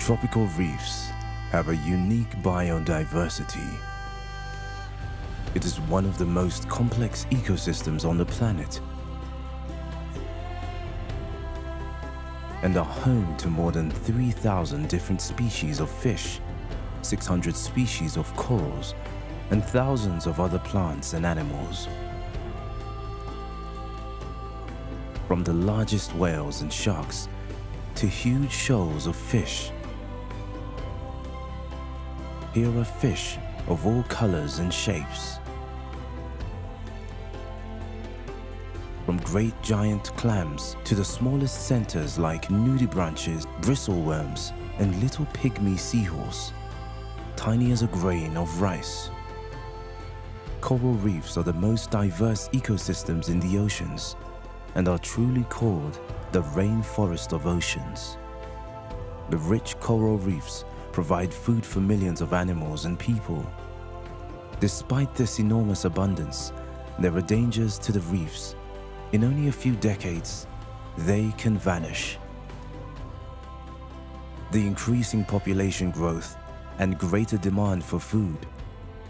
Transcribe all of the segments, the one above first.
Tropical reefs have a unique biodiversity. It is one of the most complex ecosystems on the planet and are home to more than 3,000 different species of fish, 600 species of corals, and thousands of other plants and animals. From the largest whales and sharks to huge shoals of fish, here are fish of all colors and shapes. From great giant clams to the smallest centers like nudibranches, bristleworms, and little pygmy seahorse, tiny as a grain of rice. Coral reefs are the most diverse ecosystems in the oceans and are truly called the rainforest of oceans. The rich coral reefs provide food for millions of animals and people. Despite this enormous abundance, there are dangers to the reefs. In only a few decades, they can vanish. The increasing population growth and greater demand for food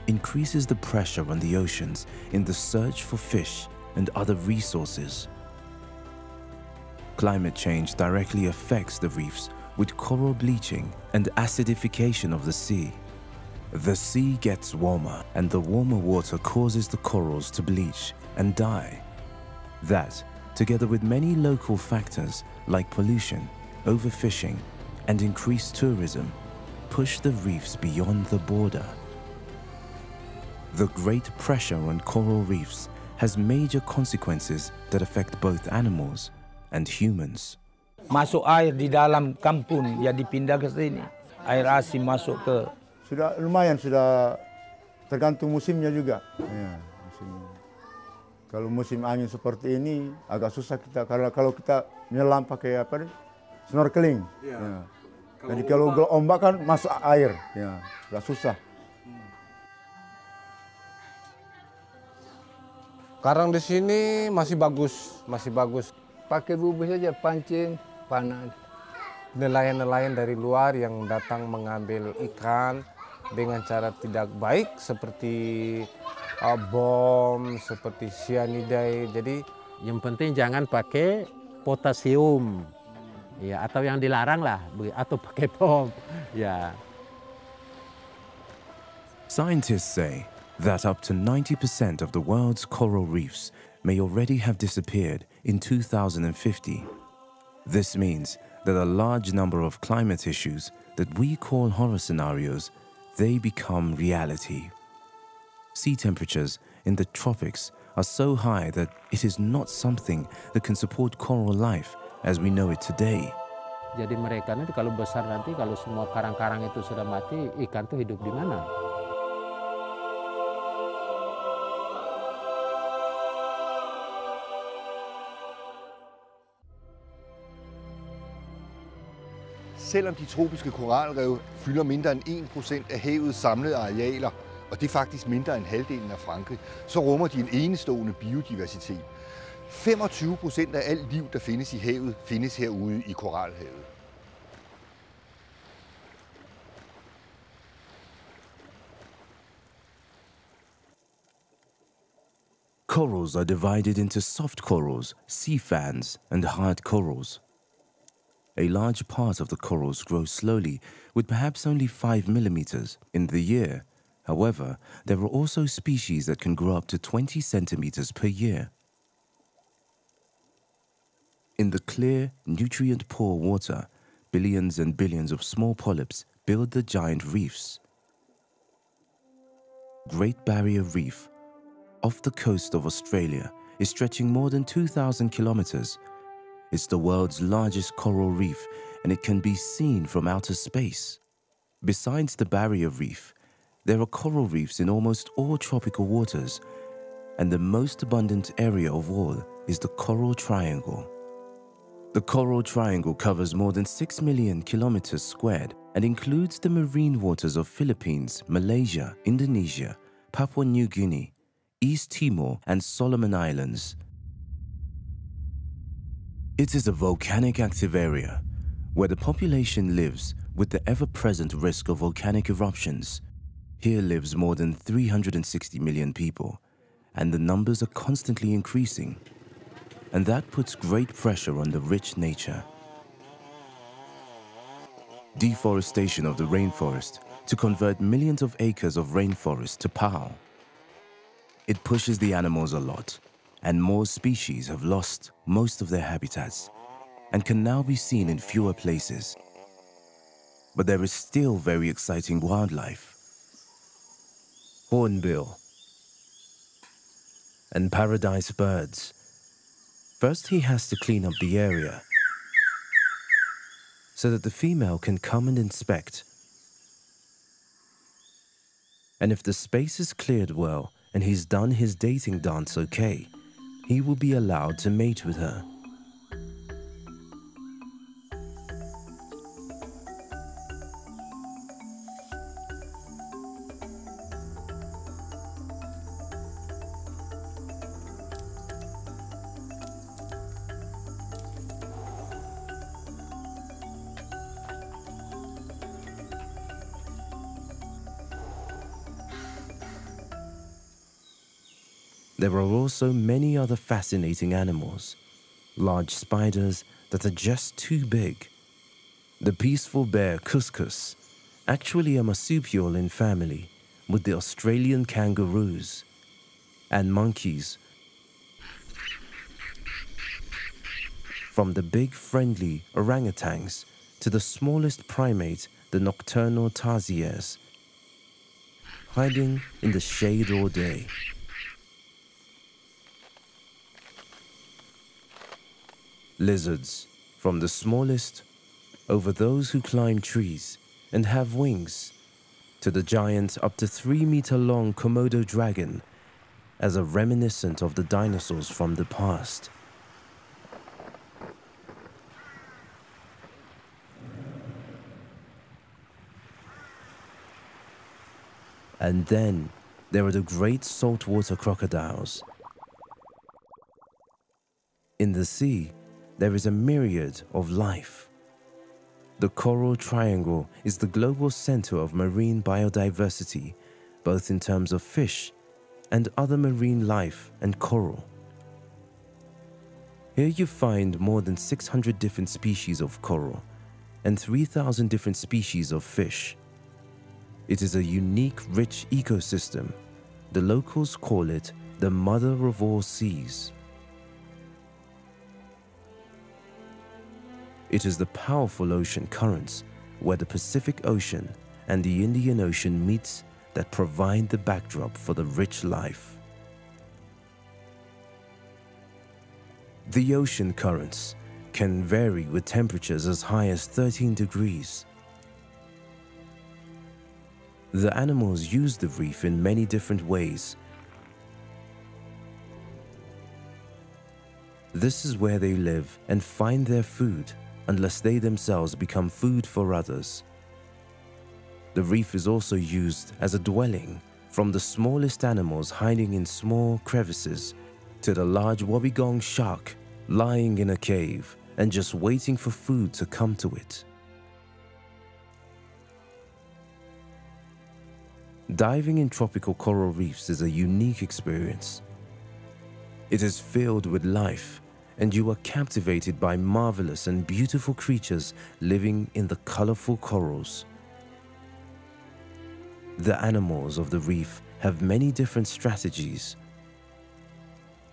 increases the pressure on the oceans in the search for fish and other resources. Climate change directly affects the reefs with coral bleaching and acidification of the sea. The sea gets warmer, and the warmer water causes the corals to bleach and die. That, together with many local factors like pollution, overfishing, and increased tourism, push the reefs beyond the border. The great pressure on coral reefs has major consequences that affect both animals and humans. Masuk air di dalam kampung, ya dipindah ke sini. Air asin masuk ke. Sudah lumayan, sudah tergantung musimnya juga. Ya, musim. Kalau musim angin seperti ini agak susah kita, karena kalau kita menyelam pakai apa nih? Snorkeling. Ya. Ya. Jadi kalau ombak kan masuk air, ya, agak susah. Karang di sini masih bagus, Pakai bubus saja, pancing, panas. Nelayan-nelayan dari luar yang datang mengambil ikan dengan cara tidak baik seperti bom, seperti cyanida. Jadi yang penting jangan pakai potasium, ya, atau yang dilarang lah, atau pakai bom, ya. Scientists say that up to 90% of the world's coral reefs may already have disappeared in 2050. This means that a large number of climate issues that we call horror scenarios, they become reality. Sea temperatures in the tropics are so high that it is not something that can support coral life as we know it today. Jadi mereka nanti kalau besar nanti, kalau semua karang-karang itu sudah mati, ikan tuh hidup di mana? Selvom de tropiske koralrev fylder mindre end 1% af havets samlede arealer, og det er faktisk mindre end halvdelen af Frankrig, så rummer de en enestående biodiversitet. 25% af alt liv, der findes i havet, findes herude i koralhavet. Corals are divided into soft corals, sea fans, and hard corals. A large part of the corals grow slowly with perhaps only 5 millimeters in the year. However, there are also species that can grow up to 20 centimeters per year. In the clear, nutrient-poor water, billions and billions of small polyps build the giant reefs. Great Barrier Reef, off the coast of Australia, is stretching more than 2,000 kilometers. It's the world's largest coral reef, and it can be seen from outer space. Besides the barrier reef, there are coral reefs in almost all tropical waters, and the most abundant area of all is the Coral Triangle. The Coral Triangle covers more than 6 million kilometers squared and includes the marine waters of Philippines, Malaysia, Indonesia, Papua New Guinea, East Timor, and Solomon Islands. It is a volcanic active area where the population lives With the ever-present risk of volcanic eruptions, here lives more than 360 million people, and the numbers are constantly increasing, and that puts great pressure on the rich nature. Deforestation of the rainforest to convert millions of acres of rainforest to power. It pushes the animals a lot, and more species have lost most of their habitats and can now be seen in fewer places. But there is still very exciting wildlife. Hornbill and paradise birds. First, he has to clean up the area so that the female can come and inspect. And if the space is cleared well and he's done his dating dance okay, he will be allowed to mate with her. There are also many other fascinating animals, large spiders that are just too big. The peaceful bear Cuscus, actually a marsupial in family with the Australian kangaroos, and monkeys. From the big friendly orangutans to the smallest primate, the nocturnal tarsiers, hiding in the shade all day. Lizards, from the smallest over those who climb trees and have wings, to the giant up to 3-meter-long Komodo dragon as a reminiscent of the dinosaurs from the past. And then there are the great saltwater crocodiles. In the sea, there is a myriad of life. The Coral Triangle is the global center of marine biodiversity, both in terms of fish and other marine life and coral. Here you find more than 600 different species of coral and 3,000 different species of fish. It is a unique, rich ecosystem. The locals call it the mother of all seas. It is the powerful ocean currents where the Pacific Ocean and the Indian Ocean meet that provide the backdrop for the rich life. The ocean currents can vary with temperatures as high as 13 degrees. The animals use the reef in many different ways. This is where they live and find their food, unless they themselves become food for others. The reef is also used as a dwelling, from the smallest animals hiding in small crevices to the large wobbegong shark lying in a cave and just waiting for food to come to it. Diving in tropical coral reefs is a unique experience. It is filled with life, and you are captivated by marvelous and beautiful creatures living in the colorful corals. The animals of the reef have many different strategies.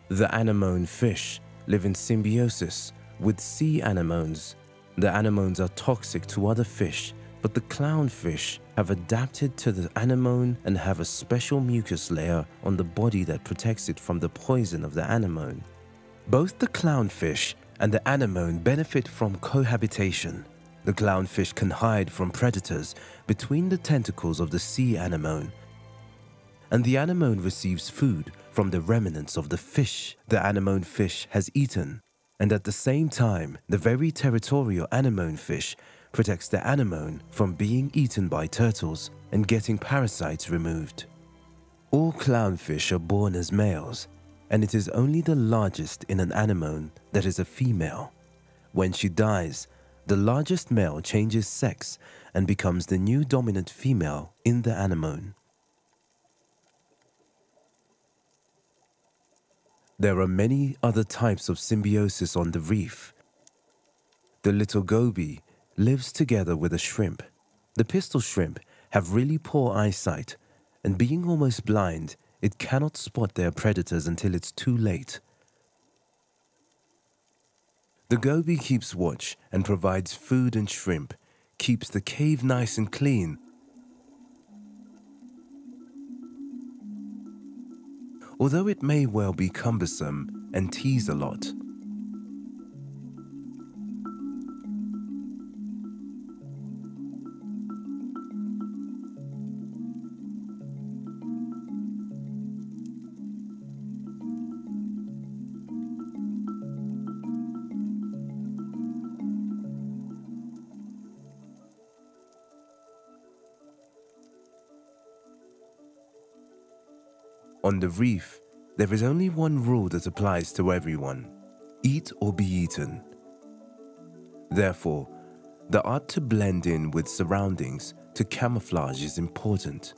The anemone fish live in symbiosis with sea anemones. The anemones are toxic to other fish, but the clownfish have adapted to the anemone and have a special mucus layer on the body that protects it from the poison of the anemone. Both the clownfish and the anemone benefit from cohabitation. The clownfish can hide from predators between the tentacles of the sea anemone, and the anemone receives food from the remnants of the fish the anemone fish has eaten. And at the same time, the very territorial anemone fish protects the anemone from being eaten by turtles and getting parasites removed. All clownfish are born as males, and it is only the largest in an anemone that is a female. When she dies, the largest male changes sex and becomes the new dominant female in the anemone. There are many other types of symbiosis on the reef. The little goby lives together with a shrimp. The pistol shrimp have really poor eyesight, and being almost blind, it cannot spot their predators until it's too late. The goby keeps watch and provides food and shrimp, keeps the cave nice and clean. Although it may well be cumbersome and tease a lot. On the reef, there is only one rule that applies to everyone: eat or be eaten. Therefore, the art to blend in with surroundings, to camouflage, is important.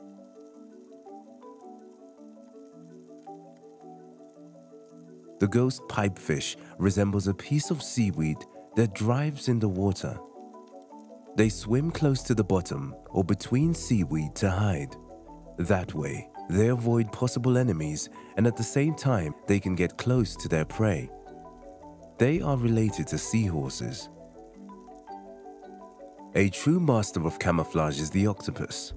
The ghost pipefish resembles a piece of seaweed that drives in the water. They swim close to the bottom or between seaweed to hide. That way, they avoid possible enemies, and at the same time, they can get close to their prey. They are related to seahorses. A true master of camouflage is the octopus.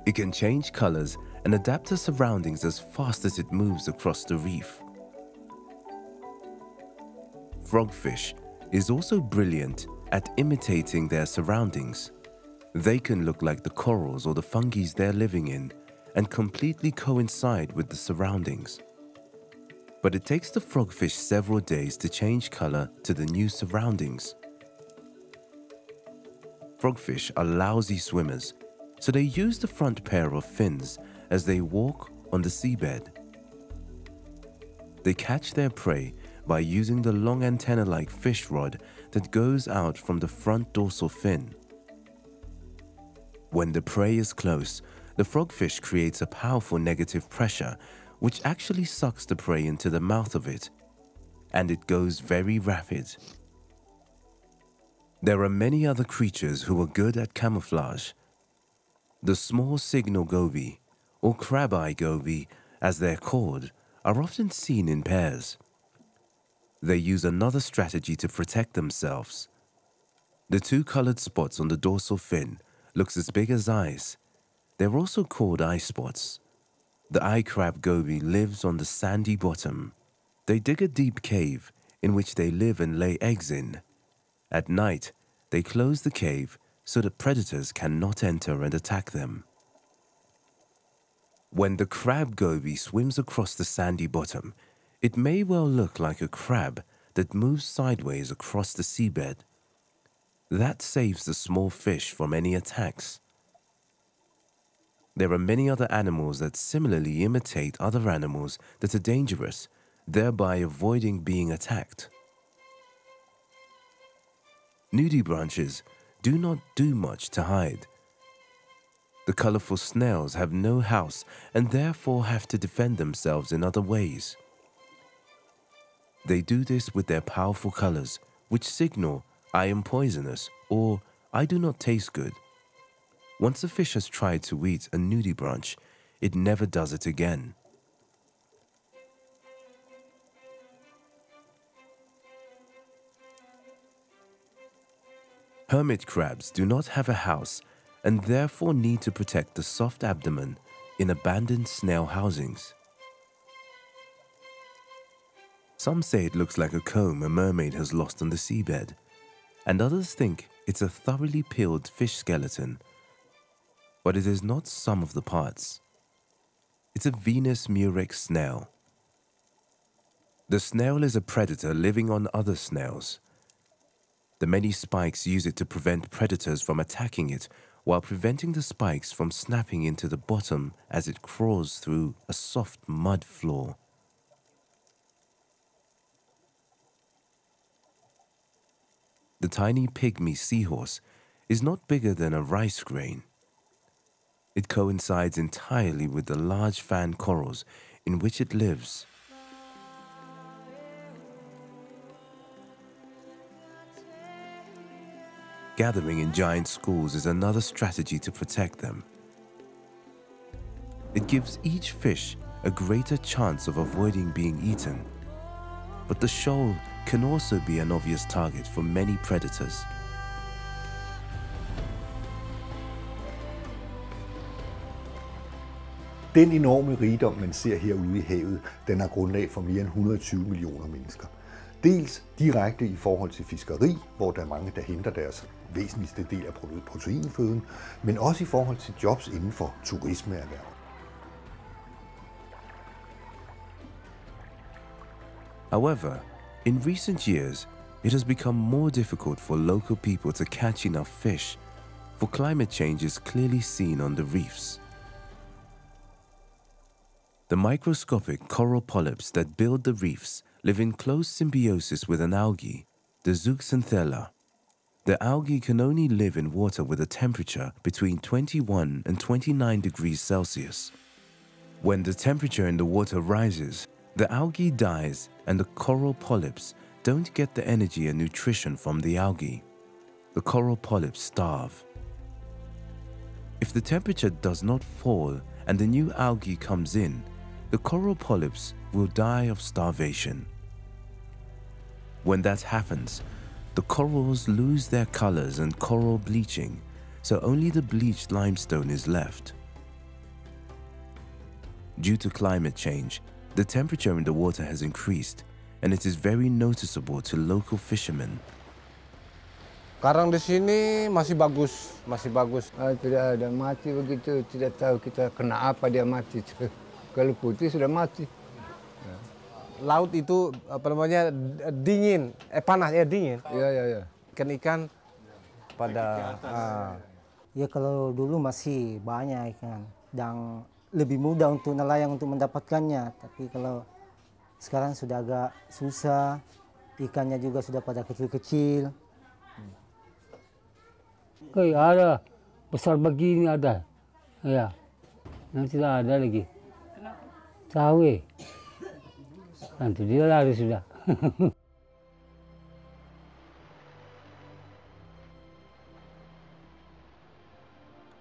It can change colors and adapt to surroundings as fast as it moves across the reef. Frogfish is also brilliant at imitating their surroundings. They can look like the corals or the fungi they're living in and completely coincide with the surroundings. But it takes the frogfish several days to change color to the new surroundings. Frogfish are lousy swimmers, so they use the front pair of fins as they walk on the seabed. They catch their prey by using the long antenna-like fish rod that goes out from the front dorsal fin. When the prey is close, the frogfish creates a powerful negative pressure which actually sucks the prey into the mouth of it, and it goes very rapid. There are many other creatures who are good at camouflage. The small signal goby, or crab-eye goby as they're called, are often seen in pairs. They use another strategy to protect themselves. The two colored spots on the dorsal fin looks as big as eyes. They're also called eye spots. The eye crab goby lives on the sandy bottom. They dig a deep cave in which they live and lay eggs in. At night, they close the cave so that predators cannot enter and attack them. When the crab goby swims across the sandy bottom, it may well look like a crab that moves sideways across the seabed. That saves the small fish from any attacks. There are many other animals that similarly imitate other animals that are dangerous, thereby avoiding being attacked. Nudibranches do not do much to hide. The colorful snails have no house and therefore have to defend themselves in other ways. They do this with their powerful colors, which signal, "I am poisonous," or "I do not taste good." Once a fish has tried to eat a nudibranch, it never does it again. Hermit crabs do not have a house and therefore need to protect the soft abdomen in abandoned snail housings. Some say it looks like a comb a mermaid has lost on the seabed, and others think it's a thoroughly peeled fish skeleton, but it is not some of the parts. It's a Venus murex snail. The snail is a predator living on other snails. The many spikes use it to prevent predators from attacking it, while preventing the spikes from snapping into the bottom as it crawls through a soft mud floor. The tiny pygmy seahorse is not bigger than a rice grain. It coincides entirely with the large fan corals in which it lives. Gathering in giant schools is another strategy to protect them. It gives each fish a greater chance of avoiding being eaten. But the shoal can also be an obvious target for many predators. Den enorme rigdom, man ser herude i havet, den er grundlag for mere end 120 millioner mennesker. Dels direkte i forhold til fiskeri, hvor der er mange, der henter deres væsentligste del af proteinføden, men også i forhold til jobs inden for turismeerhverv. However, in recent years, it has become more difficult for local people to catch enough fish, for climate change is clearly seen on the reefs. The microscopic coral polyps that build the reefs live in close symbiosis with an algae, the Zooxanthella. The algae can only live in water with a temperature between 21 and 29 degrees Celsius. When the temperature in the water rises, the algae dies and the coral polyps don't get the energy and nutrition from the algae. The coral polyps starve. If the temperature does not fall and the new algae comes in, the coral polyps will die of starvation. When that happens, the corals lose their colors and coral bleaching, so only the bleached limestone is left. Due to climate change, the temperature in the water has increased, and it is very noticeable to local fishermen. Karang di sini masih bagus, Tidak ada mati begitu, tidak tahu kita kena apa dia mati. Kalau putih sudah mati. Laut itu apa namanya dingin, panas ya dingin. Ya. Ikan-ikan pada Ya kalau dulu masih banyak ikan dan lebih mudah untuk nelayan untuk mendapatkannya. Tapi kalau sekarang sudah agak susah, ikannya juga sudah pada kecil-kecil. Kayak ada besar begini ada, ya. Nanti tidak ada lagi. Cawe, nanti dia lari sudah.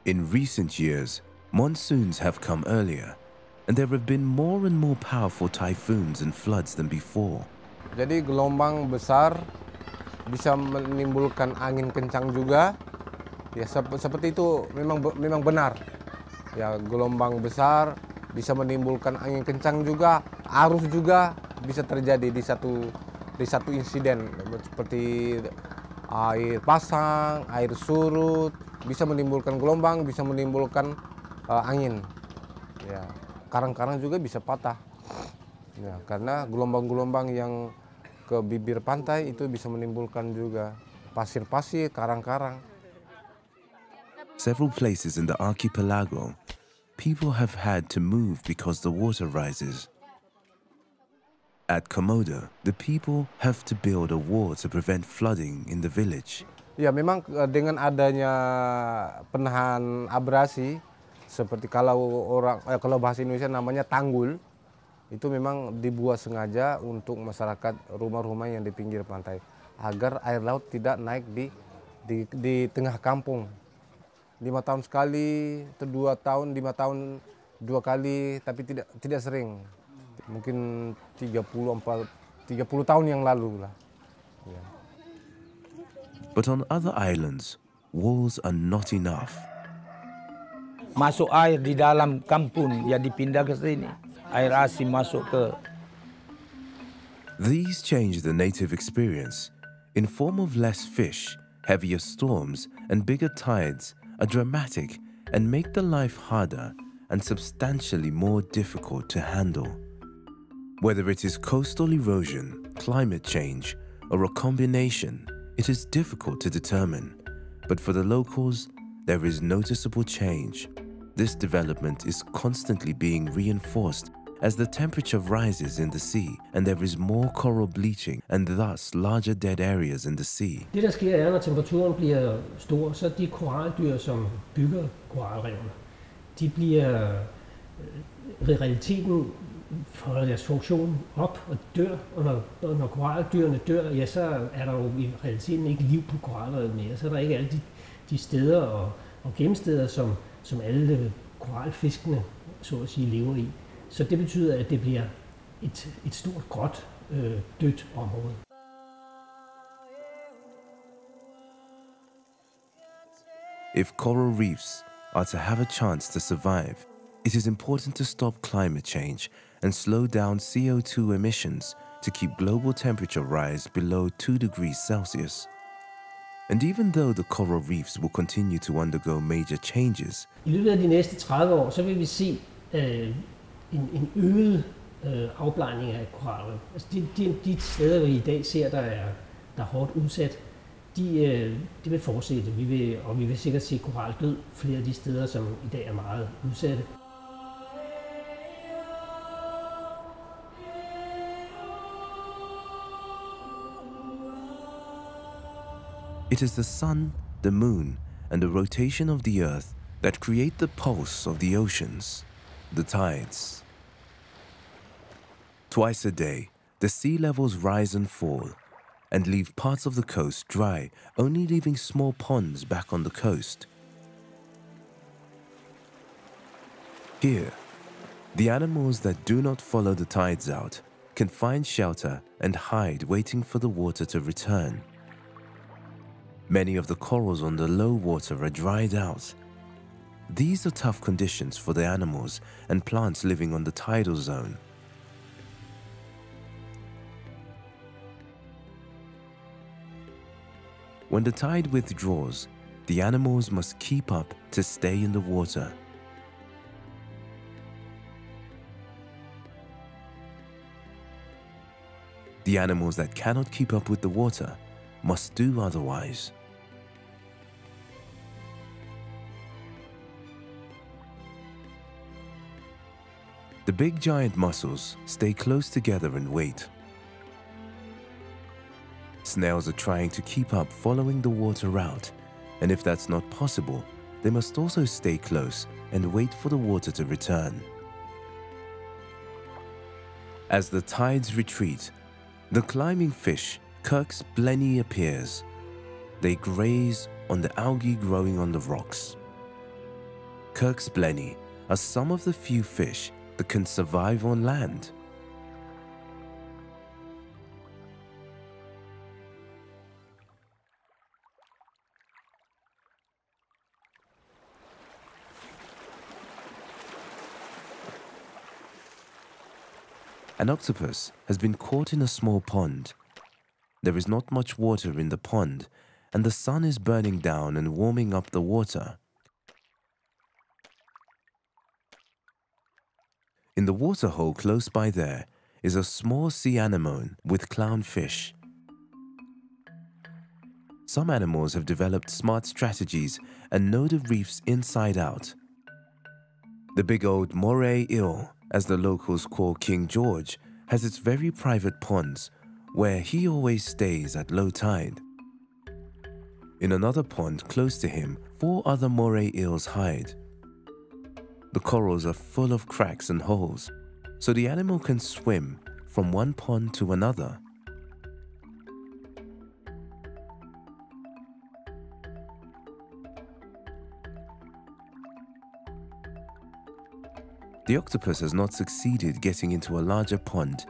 In recent years, monsoons have come earlier, and there have been more and more powerful typhoons and floods than before. jadi gelombang besar bisa menimbulkan angin kencang juga. Ya seperti itu memang benar. Ya gelombang besar bisa menimbulkan angin kencang juga, arus juga bisa terjadi di satu insiden seperti air pasang, air surut, bisa menimbulkan gelombang, bisa menimbulkan angin. Ya, karang-karang juga bisa patah. Ya, karena gelombang-gelombang yang ke bibir pantai itu bisa menimbulkan juga pasir-pasir, karang-karang. Several places in the archipelago, people have had to move because the water rises. At Komodo, the people have to build a wall to prevent flooding in the village. Ya memang dengan adanya penahan abrasi, seperti kalau bahasa Indonesia namanya tanggul, itu memang dibuat sengaja untuk masyarakat rumah-rumah yang di pinggir pantai, agar air laut tidak naik di tengah kampung. 5 tahun sekali, atau 2 tahun, 5 tahun 2 kali, tapi tidak sering. Mungkin 30 tahun yang lalu lah. Ya. But on other islands, walls are not enough. Masuk air di dalam kampung, ya dipindah ke sini. Air asin masuk ke. These change the native experience in form of less fish, heavier storms, and bigger tides are dramatic and make the life harder and substantially more difficult to handle. Whether it is coastal erosion, climate change, or a combination, it is difficult to determine. But for the locals, there is noticeable change. This development is constantly being reinforced as the temperature rises in the sea and there is more coral bleaching and thus larger dead areas in the sea. Det der sker er, når temperaturen bliver stor, så de koraldyr, som bygger koralrevene, de bliver i realiteten for deres funktion op og dør, og når koraldyrene dør, ja, så er der jo i realiteten ikke liv på koralrevet mere. Så er der ikke alle de steder og gemsteder, som alle koralfiskene, så at sige, lever i. Så det betyder, at det bliver et stort, gråt, dødt område. If coral reefs are to have a chance to survive, it is important to stop climate change and slow down CO2 emissions to keep global temperature rise below 2 degrees Celsius. And even though the coral reefs will continue to undergo major changes, I løbet af de næste 30 år, så vil vi se en øget afblejning af koralrev. Altså de steder, vi i dag ser, der er hårdt udsat, de vil fortsætte. Vi vil sikkert se koraldød flere af de steder, som i dag er meget udsatte. it is the sun, the moon, and the rotation of the earth that create the pulse of the oceans, the tides. Twice a day, the sea levels rise and fall and leave parts of the coast dry, only leaving small ponds back on the coast. Here, the animals that do not follow the tides out can find shelter and hide, waiting for the water to return. Many of the corals on the low water are dried out. These are tough conditions for the animals and plants living on the tidal zone. When the tide withdraws, the animals must keep up to stay in the water. The animals that cannot keep up with the water must do otherwise. The big giant mussels stay close together and wait. Snails are trying to keep up following the water out, and if that's not possible, they must also stay close and wait for the water to return. As the tides retreat, the climbing fish Kirk's blenny appears. They graze on the algae growing on the rocks. Kirk's blenny are some of the few fish that can survive on land. An octopus has been caught in a small pond. There is not much water in the pond, and the sun is burning down and warming up the water. In the waterhole close by there is a small sea anemone with clownfish. Some animals have developed smart strategies and know the reefs inside out. The big old moray eel, as the locals call King George, has its very private ponds where he always stays at low tide. In another pond close to him, 4 other moray eels hide. The corals are full of cracks and holes, so the animal can swim from one pond to another. The octopus has not succeeded getting into a larger pond,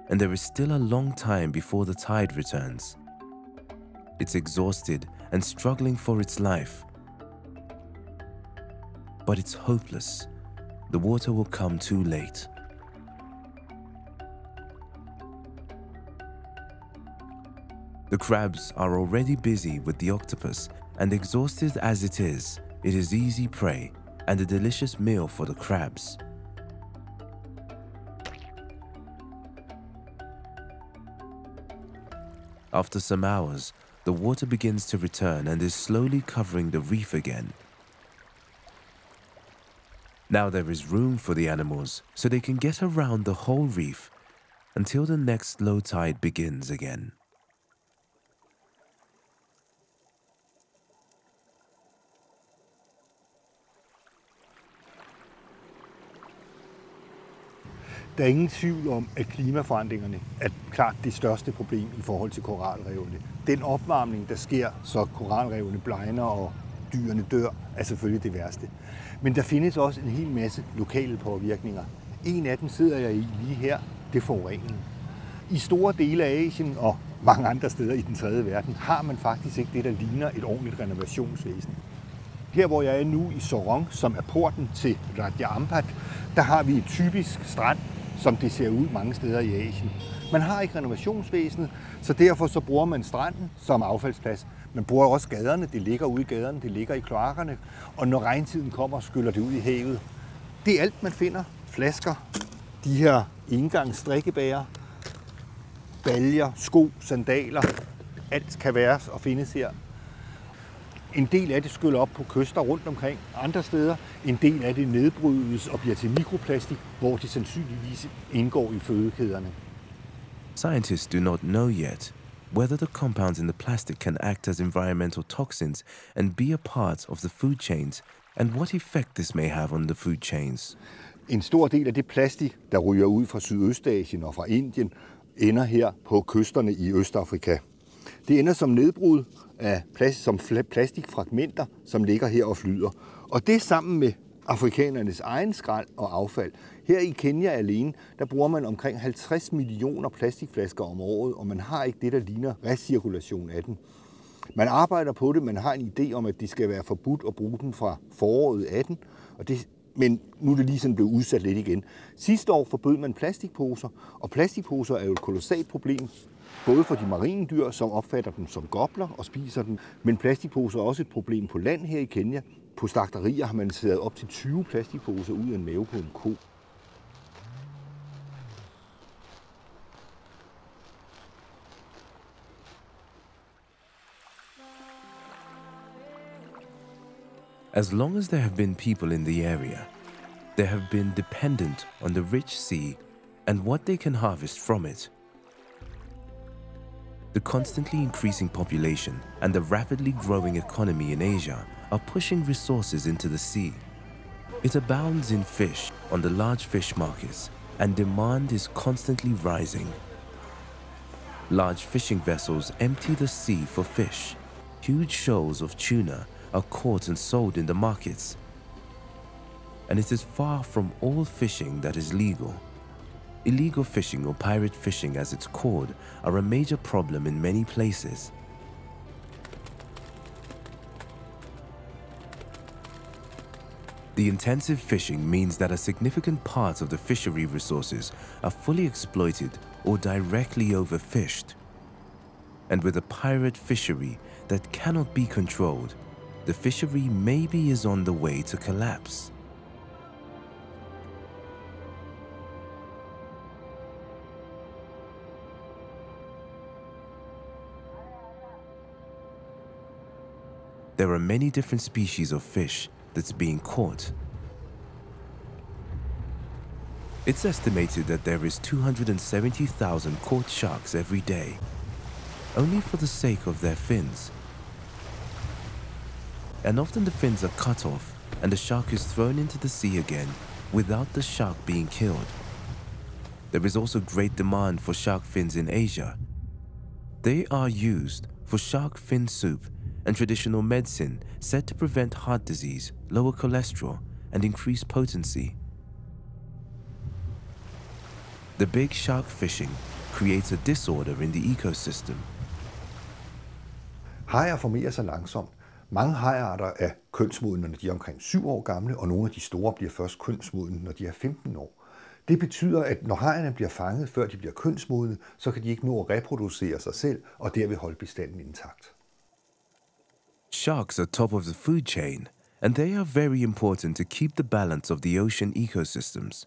and there is still a long time before the tide returns. It's exhausted and struggling for its life. But it's hopeless. The water will come too late. The crabs are already busy with the octopus, and exhausted as it is easy prey and a delicious meal for the crabs. After some hours, the water begins to return and is slowly covering the reef again. Now there is room for the animals, so they can get around the whole reef until the next low tide begins again. Der er ingen tvivl om, at klimaforandringerne er klart det største problem i forhold til koralrevene. Den opvarmning, der sker, så koralrevene blegner og dyrene dør, er selvfølgelig det værste. Men der findes også en hel masse lokale påvirkninger. En af dem sidder jeg i lige her, det er forureningen. I store dele af Asien og mange andre steder i den tredje verden har man faktisk ikke det, der ligner et ordentligt renovationsvæsen. Her hvor jeg er nu i Sorong, som er porten til Raja Ampat, der har vi et typisk strand, som det ser ud mange steder i Asien. Man har ikke renovationsvæsenet, så derfor så bruger man stranden som affaldsplads. Man bruger også gaderne, det ligger ude i gaderne, det ligger i kloakkerne, og når regntiden kommer, skyller det ud i havet. Det er alt, man finder. Flasker, de her engangsstrikkebager, baljer, sko, sandaler, alt kan være og findes her. En del af det skyller op på kyster rundt omkring andre steder. En del af det nedbrydes og bliver til mikroplastik, hvor det sandsynligvis indgår i fødekæderne. Scientists do not know yet whether the compounds in the plastic can act as environmental toxins and be a part of the food chains, and what effect this may have on the food chains. En stor del af det plastik, der ryger ud fra Sydøstasien og fra Indien, ender her på kysterne i Østafrika. Det ender som nedbrud af plastikfragmenter, som ligger her og flyder. Og det sammen med afrikanernes egen skrald og affald. Her i Kenya alene, der bruger man omkring 50 millioner plastikflasker om året, og man har ikke det, der ligner recirkulation af den. Man arbejder på det, man har en idé om, at det skal være forbudt at bruge den fra foråret 18, men nu er det lige sådan blevet udsat lidt igen. Sidste år forbød man plastikposer, og plastikposer er jo et kolossalt problem, både for de marine dyr, som opfatter dem som gobler og spiser dem, men plastikposer er også et problem på land her i Kenya. På slagterier har man sat op til 20 plastikposer ud af en mave på en ko. As long as there have been people in the area, they have been dependent on the rich sea and what they can harvest from it. The constantly increasing population and the rapidly growing economy in Asia are pushing resources into the sea. It abounds in fish on the large fish markets, and demand is constantly rising. Large fishing vessels empty the sea for fish. Huge shoals of tuna are caught and sold in the markets. And it is far from all fishing that is legal. Illegal fishing, or pirate fishing as it's called, are a major problem in many places. The intensive fishing means that a significant part of the fishery resources are fully exploited or directly overfished. And with a pirate fishery that cannot be controlled, the fishery maybe is on the way to collapse. There are many different species of fish that's being caught. It's estimated that there is 270,000 caught sharks every day, only for the sake of their fins. And often the fins are cut off and the shark is thrown into the sea again without the shark being killed. There is also great demand for shark fins in Asia. They are used for shark fin soup and traditional medicine said to prevent heart disease, lower cholesterol, and increase potency. The big shark fishing creates a disorder in the ecosystem. Hajer formerer sig langsomt. Mange hajarter er kønsmodne, når de er omkring 7 år gamle, og nogle af de store bliver først kønsmodne, når de er 15 år. Det betyder, at når hajerne bliver fanget, før de bliver kønsmodne, så kan de ikke nå at reproducere sig selv, og derved holde bestanden intakt. Sharks are top of the food chain, and they are very important to keep the balance of the ocean ecosystems.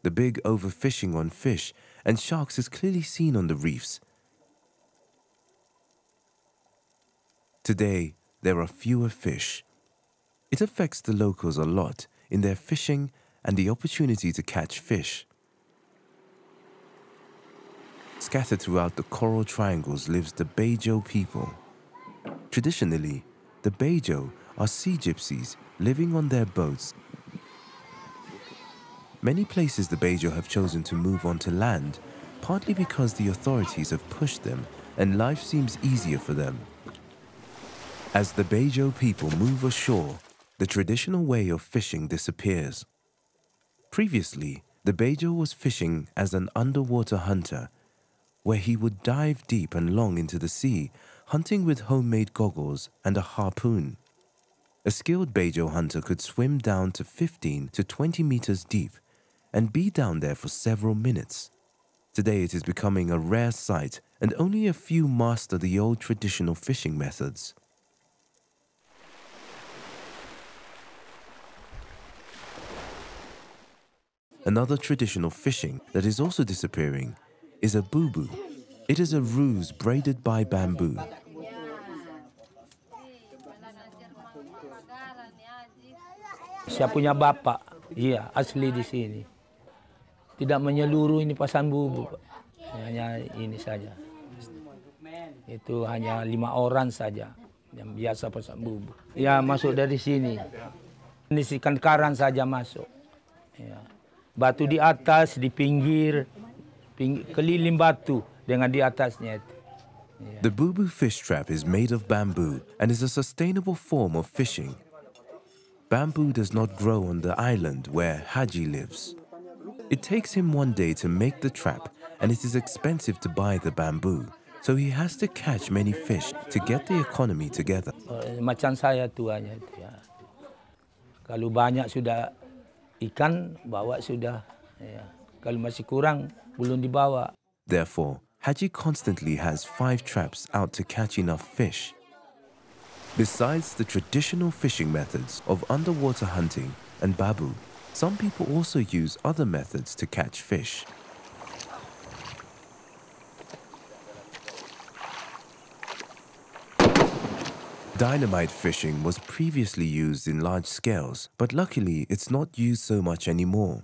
The big overfishing on fish and sharks is clearly seen on the reefs. Today, there are fewer fish. It affects the locals a lot in their fishing and the opportunity to catch fish. Scattered throughout the coral triangles lives the Bejo people. Traditionally, the Bejo are sea gypsies living on their boats. Many places the Bejo have chosen to move onto land, partly because the authorities have pushed them and life seems easier for them. As the Bejo people move ashore, the traditional way of fishing disappears. Previously, the Bejo was fishing as an underwater hunter, where he would dive deep and long into the sea, hunting with homemade goggles and a harpoon. A skilled Bejo hunter could swim down to 15 to 20 meters deep and be down there for several minutes. Today it is becoming a rare sight, and only a few master the old traditional fishing methods. Another traditional fishing that is also disappearing is a bubu. It is a ruse braided by bamboo. Saya punya bapak, iya asli di sini. Tidak menyeluruh ini pasang bubu, hanya ini saja. Itu hanya 5 orang saja yang biasa pasang bubu. Ya masuk dari sini. Ini ikan karang saja masuk. Ya. Batu di atas, di pinggir, keliling batu dengan di atasnya itu. Ya. The bubu fish trap is made of bamboo and is a sustainable form of fishing. Bamboo does not grow on the island where Haji lives. It takes him one day to make the trap, and it is expensive to buy the bamboo, so he has to catch many fish to get the economy together. Macam saya tuanya itu ya. Kalau banyak sudah ikan, bawa sudah. Ya. Kalau masih kurang, belum dibawa. Therefore, Haji constantly has 5 traps out to catch enough fish. Besides the traditional fishing methods of underwater hunting and babu, some people also use other methods to catch fish. Dynamite fishing was previously used in large scales, but luckily it's not used so much anymore.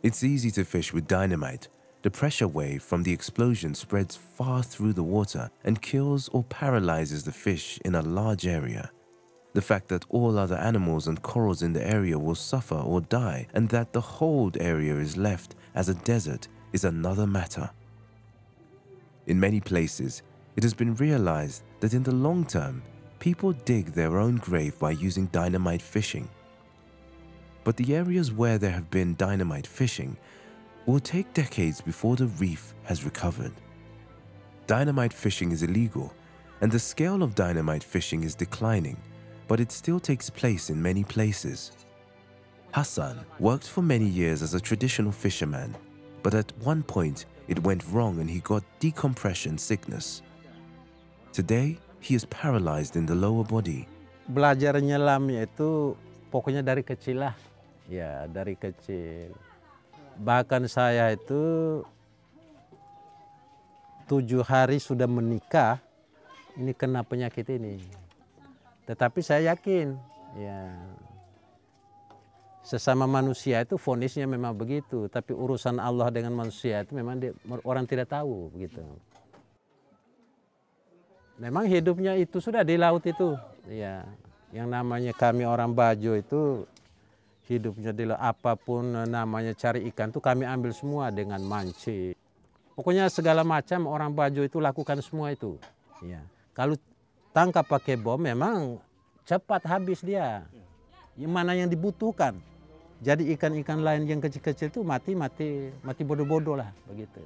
It's easy to fish with dynamite. The pressure wave from the explosion spreads far through the water and kills or paralyzes the fish in a large area. The fact that all other animals and corals in the area will suffer or die, and that the whole area is left as a desert, is another matter. In many places, it has been realized that in the long term, people dig their own grave by using dynamite fishing. But the areas where there have been dynamite fishing will take decades before the reef has recovered. Dynamite fishing is illegal, and the scale of dynamite fishing is declining, but it still takes place in many places. Hassan worked for many years as a traditional fisherman, but at one point it went wrong and he got decompression sickness. Today, he is paralyzed in the lower body. Belajar nyelamnya itu pokoknya dari kecil lah. Ya, dari kecil. Bahkan saya itu 7 hari sudah menikah, ini kena penyakit ini. Tetapi saya yakin, ya, sesama manusia itu vonisnya memang begitu. Tapi urusan Allah dengan manusia itu memang orang tidak tahu begitu. Memang hidupnya itu sudah di laut itu, ya. Yang namanya kami orang Bajo itu hidupnya di laut, apapun namanya cari ikan itu kami ambil semua dengan mancing. Pokoknya segala macam orang Bajo itu lakukan semua itu. Ya. Kalau tangkap pakai bom memang cepat habis dia. Yang mana yang dibutuhkan. Jadi ikan-ikan lain yang kecil-kecil itu mati bodoh-bodoh lah begitu.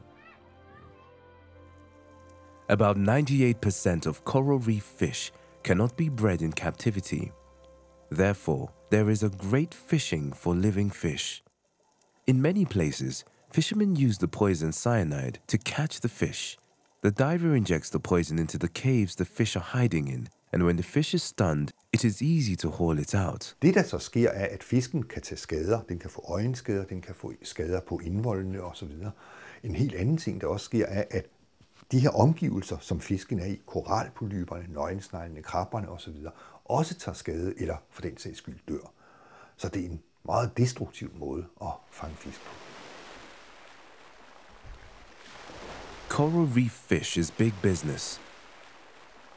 About 98% of coral reef fish cannot be bred in captivity. Therefore, there is a great fishing for living fish. In many places, fishermen use the poison cyanide to catch the fish. The diver injects the poison into the caves the fish are hiding in, and when the fish is stunned, it is easy to haul it out. Det, der så sker, er, at fisken kan tage skader. Den kan få øjenskader, den kan få skader på indvoldene osv. En helt anden ting, der også sker, er, at de her omgivelser, som fisken er i, koralpolyperne, nøgensneglene, krabberne osv., også tager skade eller for den sags skyld dør. Så det er en meget destruktiv måde at fange fisk på. Coral reef fish is big business.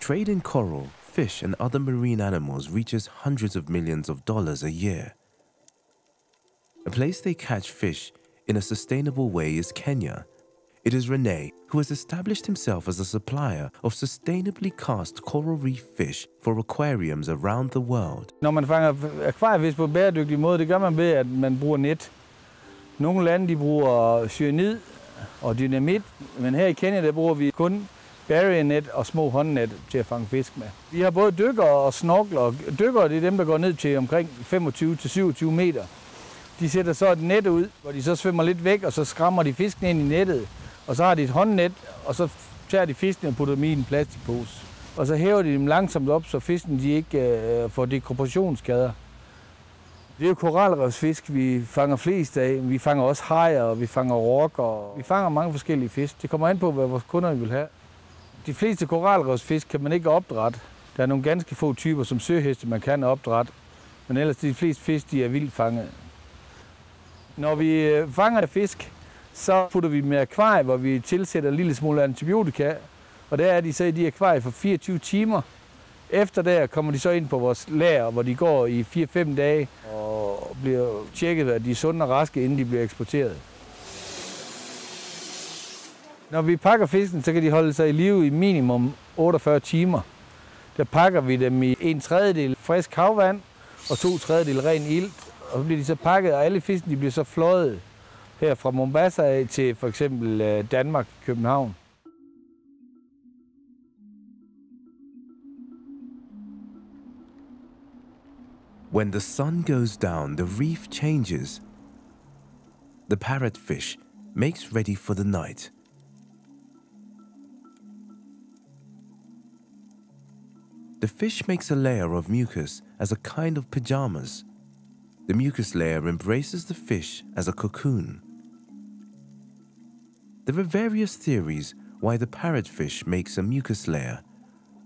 Trade in coral, fish and other marine animals reaches hundreds of millions of dollars a year. A place they catch fish in a sustainable way is Kenya. It is Rene who has established himself as a supplier of sustainably cast coral reef fish for aquariums around the world. Når man fanger akvariefisk på en bæredygtig måde, det gør man ved, at man bruger net. Nogle lande de bruger cyanid og dynamit, men her i Kenya der bruger vi kun barriernet og små håndnet til at fange fisk med. Vi har både dykkere og snorkler. Dykkere det er dem, der går ned til omkring 25-27 meter. De sætter så et net ud, hvor de så svømmer lidt væk, og så skræmmer de fisken ind i nettet. Og så har de et håndnet, og så tager de fisken og putter dem i en plastikpose. Og så hæver de dem langsomt op, så fisken de ikke får dekompressionsskader. Det er jo koralrevsfisk, vi fanger flest af. Vi fanger også hajer, og vi fanger rokker, og vi fanger mange forskellige fisk. Det kommer an på, hvad vores kunder vil have. De fleste koralrevsfisk kan man ikke opdrætte. Der er nogle ganske få typer som søheste, man kan opdrætte. Men ellers de fleste fisk, de er vildt fanget. Når vi fanger fisk, så putter vi dem i akvarie, hvor vi tilsætter en lille smule antibiotika. Og der er de så i de akvarier for 24 timer. Efter der kommer de så ind på vores lager, hvor de går i 4-5 dage og bliver tjekket, at de er sunde og raske, inden de bliver eksporteret. Når vi pakker fisken, så kan de holde sig i live i minimum 48 timer. Der pakker vi dem i 1/3 frisk havvand og 2/3 ren ilt. Og så bliver de så pakket, og alle fisken de bliver så fløjet her fra Mombasa af til for eksempel Danmark, København. When the sun goes down, the reef changes. The parrotfish makes ready for the night. The fish makes a layer of mucus as a kind of pajamas. The mucus layer embraces the fish as a cocoon. There are various theories why the parrotfish makes a mucus layer.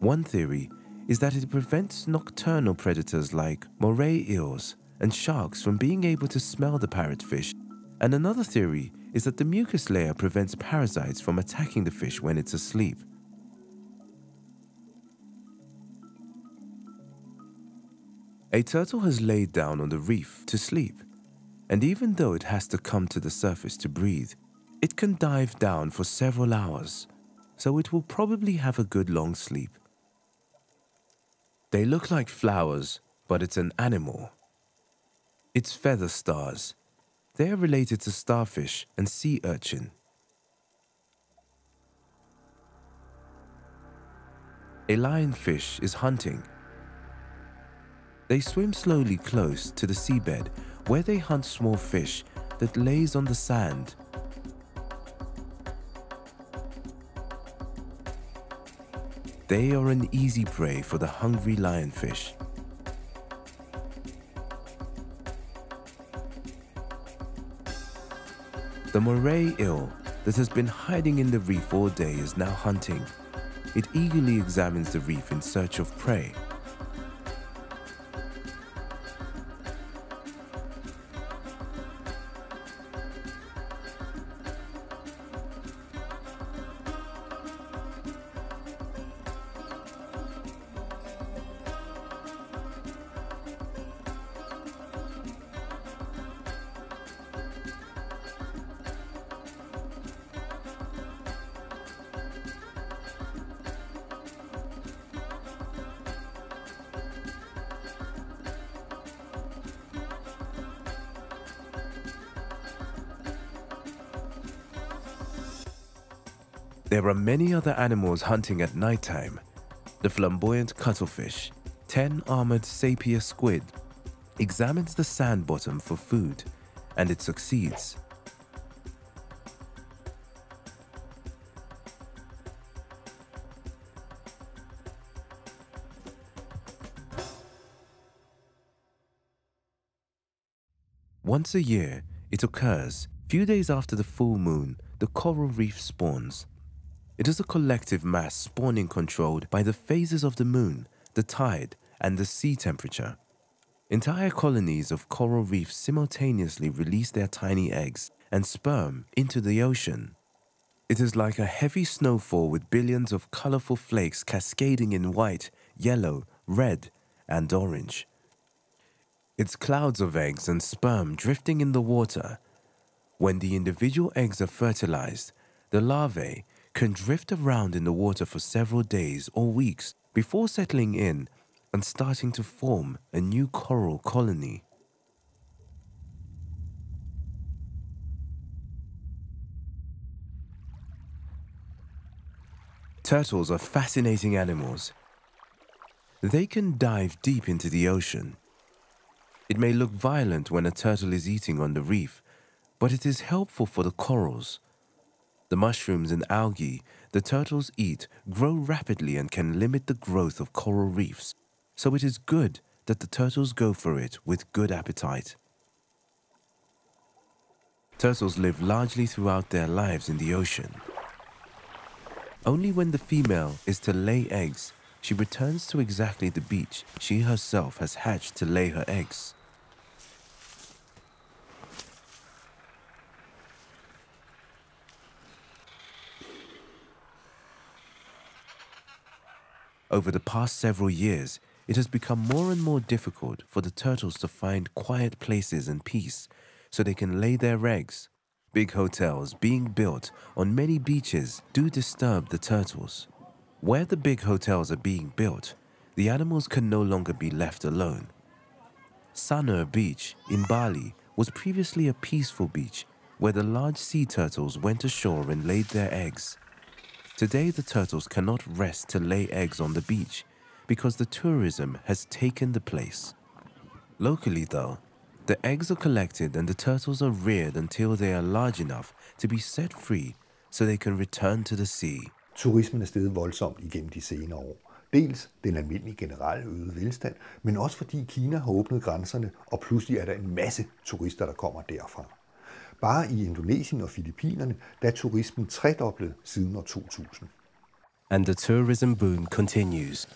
One theory is that it prevents nocturnal predators like moray eels and sharks from being able to smell the parrotfish. And another theory is that the mucus layer prevents parasites from attacking the fish when it's asleep. A turtle has laid down on the reef to sleep, and even though it has to come to the surface to breathe, it can dive down for several hours, so it will probably have a good long sleep. They look like flowers, but it's an animal. It's feather stars. They are related to starfish and sea urchin. A lionfish is hunting. They swim slowly close to the seabed, where they hunt small fish that lays on the sand. They are an easy prey for the hungry lionfish. The moray eel that has been hiding in the reef all day is now hunting. It eagerly examines the reef in search of prey. There are many other animals hunting at nighttime. The flamboyant cuttlefish, 10-armored sapir squid, examines the sand bottom for food, and it succeeds. Once a year, it occurs. Few days after the full moon, the coral reef spawns. It is a collective mass spawning controlled by the phases of the moon, the tide, and the sea temperature. Entire colonies of coral reefs simultaneously release their tiny eggs and sperm into the ocean. It is like a heavy snowfall with billions of colorful flakes cascading in white, yellow, red, and orange. It's clouds of eggs and sperm drifting in the water. When the individual eggs are fertilized, the larvae can drift around in the water for several days or weeks before settling in and starting to form a new coral colony. Turtles are fascinating animals. They can dive deep into the ocean. It may look violent when a turtle is eating on the reef, but it is helpful for the corals. The mushrooms and algae the turtles eat grow rapidly and can limit the growth of coral reefs, so it is good that the turtles go for it with good appetite. Turtles live largely throughout their lives in the ocean. Only when the female is to lay eggs, she returns to exactly the beach she herself has hatched to lay her eggs. Over the past several years, it has become more and more difficult for the turtles to find quiet places and peace so they can lay their eggs. Big hotels being built on many beaches do disturb the turtles. Where the big hotels are being built, the animals can no longer be left alone. Sanur Beach in Bali was previously a peaceful beach where the large sea turtles went ashore and laid their eggs. Today, the turtles cannot rest to lay eggs on the beach because the tourism has taken the place. Locally, though, the eggs are collected and the turtles are reared until they are large enough to be set free so they can return to the sea. Turismen er steget voldsomt igennem de senere år. Dels den almindelige generelle øgede velstand, men også fordi Kina har åbnet grænserne, og pludselig er der en masse turister, der kommer derfra. Bare i Indonesien og Filippinerne, der er turismen tredoblet siden år 2000. And the tourism boom continues.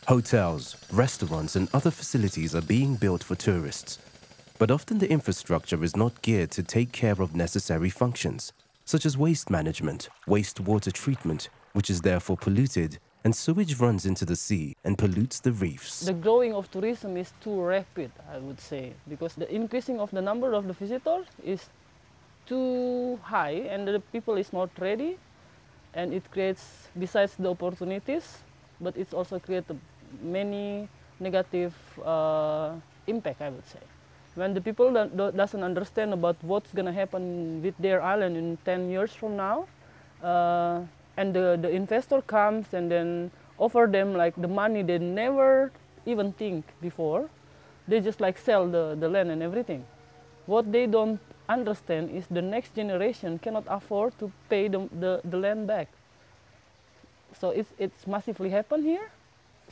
Hotels, restaurants, and other facilities are being built for tourists. But often the infrastructure is not geared to take care of necessary functions, such as waste management, wastewater treatment, which is therefore polluted, and sewage runs into the sea and pollutes the reefs. The growing of tourism is too rapid, I would say, because the increasing of the number of the visitors is too high and the people is not ready, and it creates, besides the opportunities, but it also creates many negative impact, I would say. When the people doesn't understand about what's going to happen with their island in 10 years from now, and the investor comes and then offer them like the money they never even think before, they just like sell the land and everything. What they don't understand is the next generation cannot afford to pay the land back. So it's massively happened here.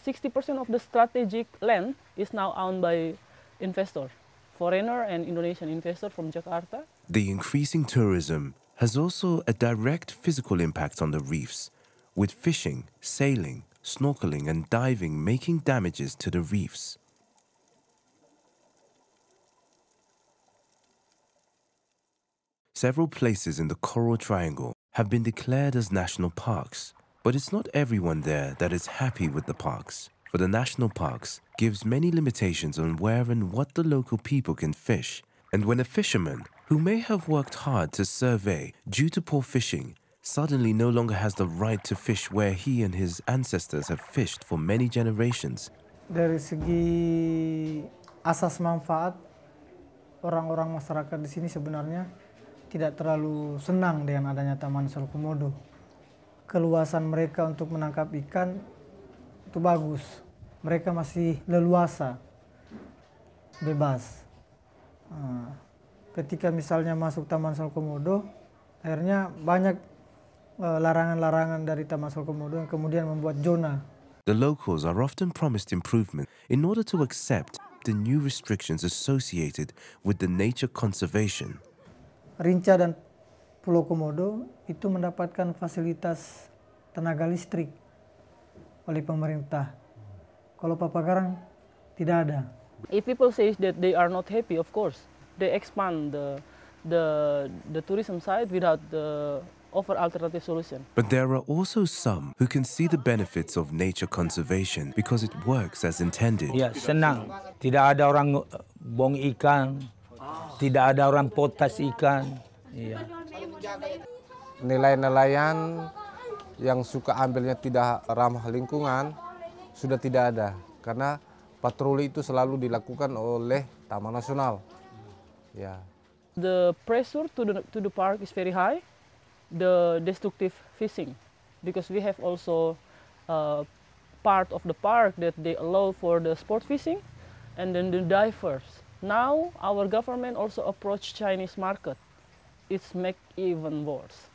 60% of the strategic land is now owned by investors. Foreigner and Indonesian investor from Jakarta. The increasing tourism has also a direct physical impact on the reefs, with fishing, sailing, snorkeling and diving making damages to the reefs. Several places in the Coral Triangle have been declared as national parks, but it's not everyone there that is happy with the parks. For the national parks gives many limitations on where and what the local people can fish. And when a fisherman, who may have worked hard to survey due to poor fishing, suddenly no longer has the right to fish where he and his ancestors have fished for many generations. Dari segi asas manfaat, orang-orang masyarakat di sini sebenarnya tidak terlalu senang dengan adanya Taman Nasional Komodo. Keluasan mereka untuk menangkap ikan itu bagus. Mereka masih leluasa, bebas. Ketika misalnya masuk Taman Nasional Komodo, akhirnya banyak larangan-larangan dari Taman Nasional Komodo yang kemudian membuat zona. The locals are often promised improvement in order to accept the new restrictions associated with the nature conservation. Rinca dan Pulau Komodo itu mendapatkan fasilitas tenaga listrik oleh pemerintah. Kalau Papagarang tidak ada. If people say that they are not happy, of course, they expand the tourism side without the offer alternative solution. But there are also some who can see the benefits of nature conservation because it works as intended. Ya, senang. Tidak ada orang buang ikan, tidak ada orang potas ikan. Ya. Nelayan-nelayan yang suka ambilnya tidak ramah lingkungan sudah tidak ada karena patroli itu selalu dilakukan oleh Taman Nasional. Ya. The pressure to the park is very high. The destructive fishing, because we have also part of the park that they allow for the sport fishing, and then the divers. Now our government also approach Chinese market. It's make even worse,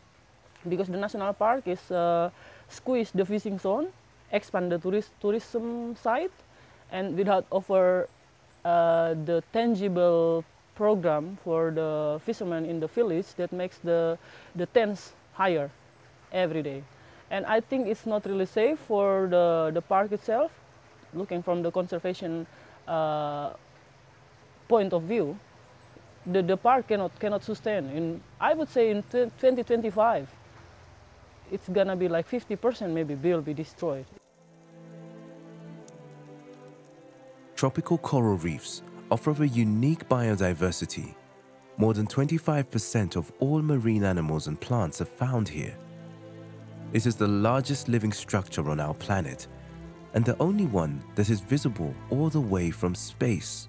because the national park is squeeze the fishing zone, expand the tourism side, and without offer the tangible program for the fishermen in the village that makes the tents higher every day. And I think it's not really safe for the park itself. Looking from the conservation point of view, the park cannot sustain. I would say in 2025, it's gonna be like 50% maybe will be destroyed. Tropical coral reefs offer a unique biodiversity. More than 25% of all marine animals and plants are found here. It is the largest living structure on our planet and the only one that is visible all the way from space.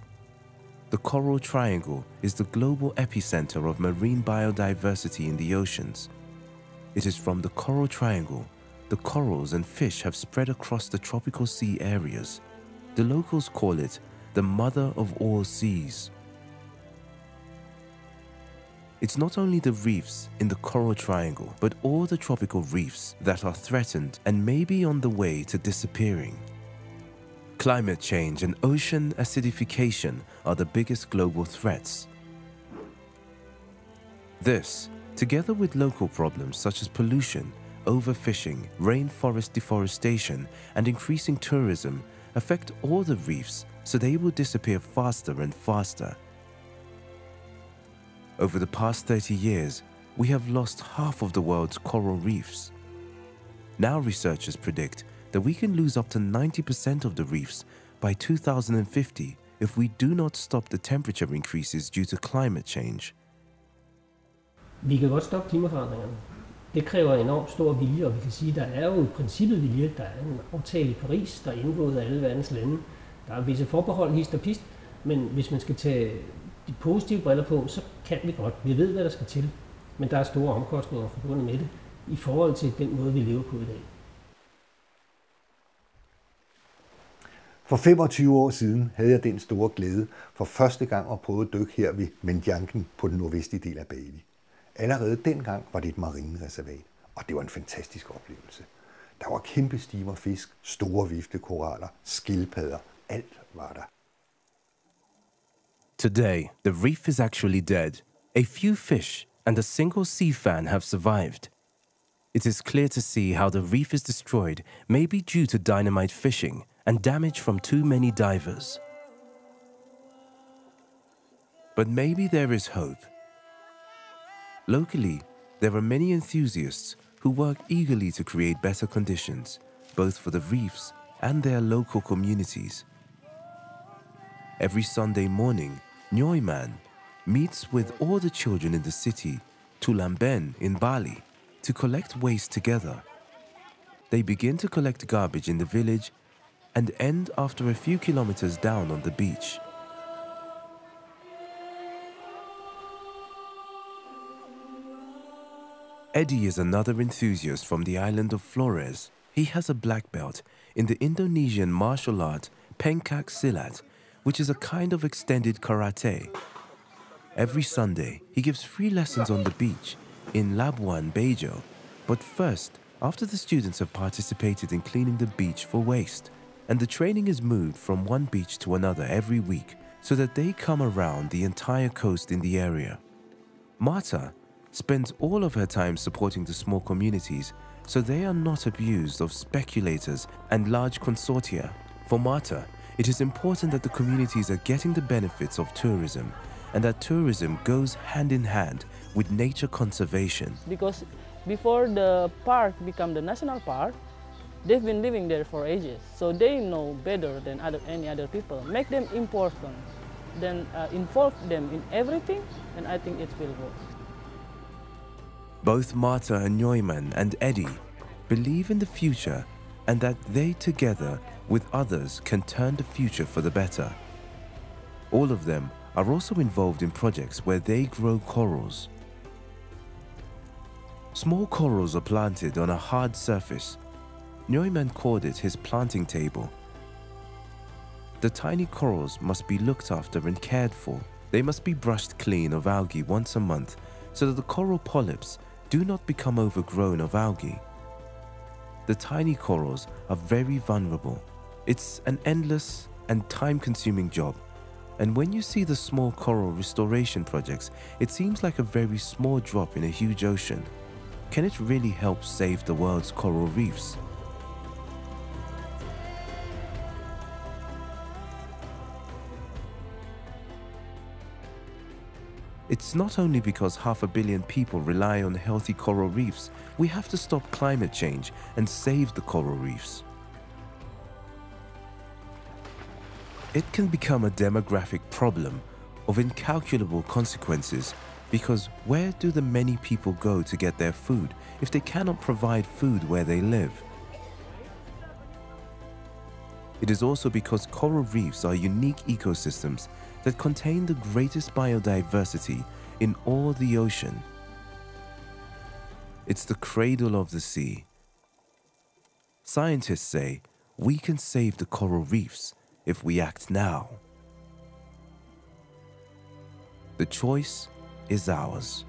The Coral Triangle is the global epicenter of marine biodiversity in the oceans. It is from the Coral Triangle the corals and fish have spread across the tropical sea areas. The locals call it the mother of all seas. It's not only the reefs in the Coral Triangle, but all the tropical reefs that are threatened and may be on the way to disappearing. Climate change and ocean acidification are the biggest global threats. This, together with local problems such as pollution, overfishing, rainforest deforestation, and increasing tourism, affect all the reefs, so they will disappear faster and faster. Over the past 30 years, we have lost half of the world's coral reefs. Now researchers predict that we can lose up to 90% of the reefs by 2050 if we do not stop the temperature increases due to climate change. Vi kan godt stoppe klimaforandringerne. Det kræver enormt stor vilje, og vi kan sige, at der er jo i princippet vilje. Der er en aftale i Paris, der er indgået af alle verdens lande. Der er visse forbehold, hist og pist, men hvis man skal tage de positive briller på, så kan vi godt. Vi ved, hvad der skal til, men der er store omkostninger forbundet med det i forhold til den måde, vi lever på i dag. For 25 år siden havde jeg den store glæde for første gang at prøve at dykke her ved Menjanken på den nordvestlige del af Bali. Allerede dengang var det et marinereservat, og det var en fantastisk oplevelse. Der var kæmpe stimer fisk, store viftekoraller, skildpadder, alt var der. Today, the reef is actually dead. A few fish and a single sea fan have survived. It is clear to see how the reef is destroyed may be due to dynamite fishing and damage from too many divers. But maybe there is hope. Locally, there are many enthusiasts who work eagerly to create better conditions, both for the reefs and their local communities. Every Sunday morning, Nyoiman meets with all the children in the city, Tulamben in Bali, to collect waste together. They begin to collect garbage in the village and end after a few kilometers down on the beach. Eddie is another enthusiast from the island of Flores. He has a black belt in the Indonesian martial art Pencak Silat, which is a kind of extended karate. Every Sunday, he gives free lessons on the beach in Labuan Bajo. But first, after the students have participated in cleaning the beach for waste, and the training is moved from one beach to another every week so that they come around the entire coast in the area. Marta spends all of her time supporting the small communities so they are not abused of speculators and large consortia. For Marta, it is important that the communities are getting the benefits of tourism and that tourism goes hand in hand with nature conservation. Because before the park become the national park, they've been living there for ages, so they know better than any other people. Make them important, then involve them in everything, and I think it will work. Both Marta and Neumann and Eddie believe in the future and that they together with others can turn the future for the better. All of them are also involved in projects where they grow corals. Small corals are planted on a hard surface. Neumann called it his planting table. The tiny corals must be looked after and cared for. They must be brushed clean of algae once a month so that the coral polyps do not become overgrown of algae. The tiny corals are very vulnerable. It's an endless and time-consuming job. And when you see the small coral restoration projects, it seems like a very small drop in a huge ocean. Can it really help save the world's coral reefs? It's not only because 500 million people rely on healthy coral reefs. We have to stop climate change and save the coral reefs. It can become a demographic problem of incalculable consequences, because where do the many people go to get their food if they cannot provide food where they live? It is also because coral reefs are unique ecosystems that contain the greatest biodiversity in all the ocean. It's the cradle of the sea. Scientists say we can save the coral reefs if we act now. The choice is ours.